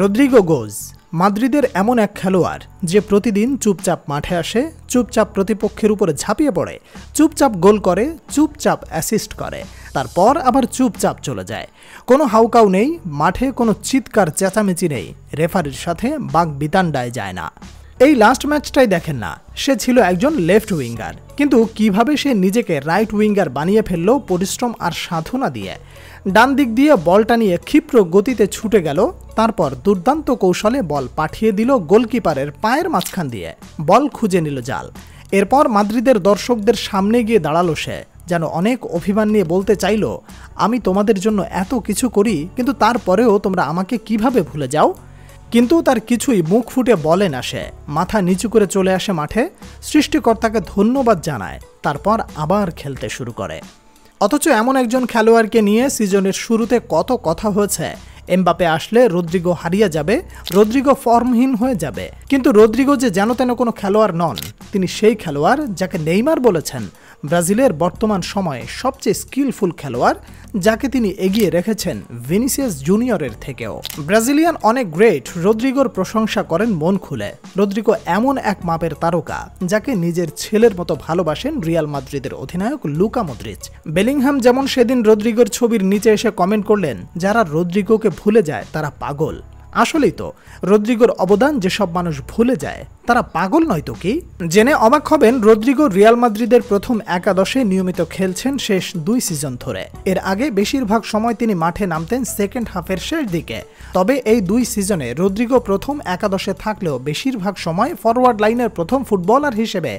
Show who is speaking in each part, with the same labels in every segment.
Speaker 1: Rodrigo গোজ মাদ্রিদের এমন এক খেলোয়াড় যে প্রতিদিন চুপচাপ মাঠে আসে, চুপচাপ প্রতিপক্ষের উপরে ঝাঁপিয়ে পড়ে, চুপচাপ গোল করে, চুপচাপ অ্যাসিস্ট করে, তারপর আবার চুপচাপ চলে যায়। কোনো হাউকাউ নেই মাঠে, কোনো চিৎকার চেঁচামেচি নেই, রেফারির সাথে বাক বিতান্ডায় যায় না। এই লাস্ট ম্যাচটাই দেখেন না, সে ছিল একজন লেফট উইঙ্গার, কিন্তু কিভাবে সে নিজেকে রাইট উইঙ্গার বানিয়ে ফেলল পরিশ্রম আর সাধনা দিয়ে। ডান দিক দিয়ে বলটা নিয়ে ক্ষিপ্র গতিতে ছুটে গেল, তারপর দুর্দান্ত কৌশলে বল পাঠিয়ে দিল গোলকিপারের পায়ের মাঝখান দিয়ে, বল খুঁজে নিল জাল। এরপর মাদ্রিদের দর্শকদের সামনে গিয়ে দাঁড়ালো সে, যেন অনেক অভিমান নিয়ে বলতে চাইল, আমি তোমাদের জন্য এত কিছু করি, কিন্তু তারপরেও তোমরা আমাকে কিভাবে ভুলে যাও। কিন্তু তার কিছুই মুখ ফুটে বলে না সে, মাথা নিচু করে চলে আসে মাঠে, সৃষ্টিকর্তাকে ধন্যবাদ জানায়, তারপর আবার খেলতে শুরু করে। অথচ এমন একজন খেলোয়াড়কে নিয়ে সিজনের শুরুতে কত কথা হয়েছে, এমবাপে আসলে রদ্রিগো হারিয়ে যাবে, রদ্রিগো ফর্মহীন হয়ে যাবে। কিন্তু রদ্রিগো যে যেন তেন কোনো খেলোয়াড় নন, তিনি সেই খেলোয়াড় যাকে নেইমার বলেছেন ব্রাজিলের বর্তমান সময়ে সবচেয়ে স্কিলফুল খেলোয়াড়, যাকে তিনি এগিয়ে রেখেছেন ভিনিসিয়াস জুনিয়রের থেকেও। ব্রাজিলিয়ান অনেক গ্রেট রদ্রিগোর প্রশংসা করেন মন খুলে। রদ্রিগো এমন এক মাপের তারকা যাকে নিজের ছেলের মতো ভালোবাসেন রিয়াল মাদ্রিদের অধিনায়ক লুকা মদ্রিচ। বেলিংহাম যেমন সেদিন রদ্রিগোর ছবির নিচে এসে কমেন্ট করলেন, যারা রদ্রিগোকে ভুলে যায় তারা পাগল। আসলেই তো, রদ্রিগোর অবদান যেসব মানুষ ভুলে যায় তারা পাগল নয় তো কি। জেনে অবাক হবেন, রদ্রিগো রিয়াল মাদ্রিদের প্রথম একাদশে নিয়মিত খেলছেন শেষ 2 সিজন ধরে। এর আগে বেশিরভাগ সময় তিনি মাঠে নামতেন সেকেন্ড হাফের শেষ দিকে। তবে এই 2 সিজনে রদ্রিগো প্রথম একাদশে থাকলেও বেশিরভাগ সময় ফরওয়ার্ড লাইনের প্রথম ফুটবলার হিসেবে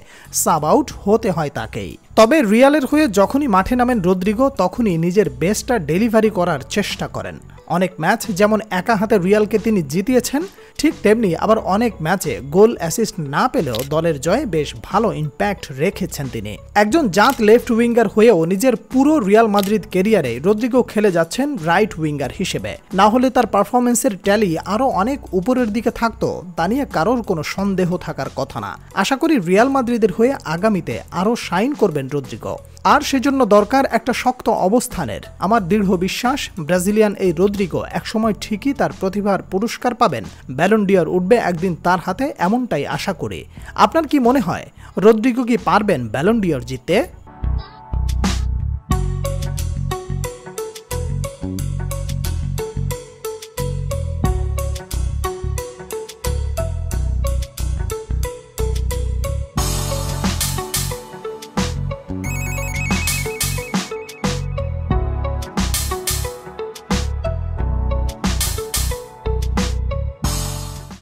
Speaker 1: সাব আউট হতে হয় তাকেই। তবে রিয়ালের হয়ে যখনই মাঠে নামেন রদ্রিগো, তখনই নিজের বেস্টটা ডেলিভারি করার চেষ্টা করেন। অনেক ম্যাচ যেমন একা হাতে রিয়ালকে তিনি জিতিয়েছেন, ঠিক তেমনি আবার অনেক ম্যাচে গোল অ্যাসিস্ট না পেলেও দলের জয়ে বেশ ভালো ইম্প্যাক্ট রেখেছেন তিনি। একজন জাত লেফট উইঙ্গার হয়েও নিজের পুরো রিয়াল মাদ্রিদ ক্যারিয়ারে রদ্রিগো খেলে যাচ্ছেন রাইট উইঙ্গার হিসেবে। না হলে তার পারফরমেন্সের ট্যালি আরও অনেক উপরের দিকে থাকতো, তা নিয়ে কারোর কোনো সন্দেহ থাকার কথা না। আশা করি রিয়াল মাদ্রিদের হয়ে আগামীতে আরও শাইন করবেন রদ্রিগো, আর সেজন্য দরকার একটা শক্ত অবস্থানের। আমার দৃঢ় বিশ্বাস ব্রাজিলিয়ান এই রদ্রিগো একসময় ঠিকই তার প্রতিভার পুরস্কার পাবেন, ব্যালন ডি'র উঠবে একদিন তার হাতে, এমনটাই আশা করি। আপনার কি মনে হয়, রদ্রিগো কি পারবেন ব্যালন ডি'র জিততে?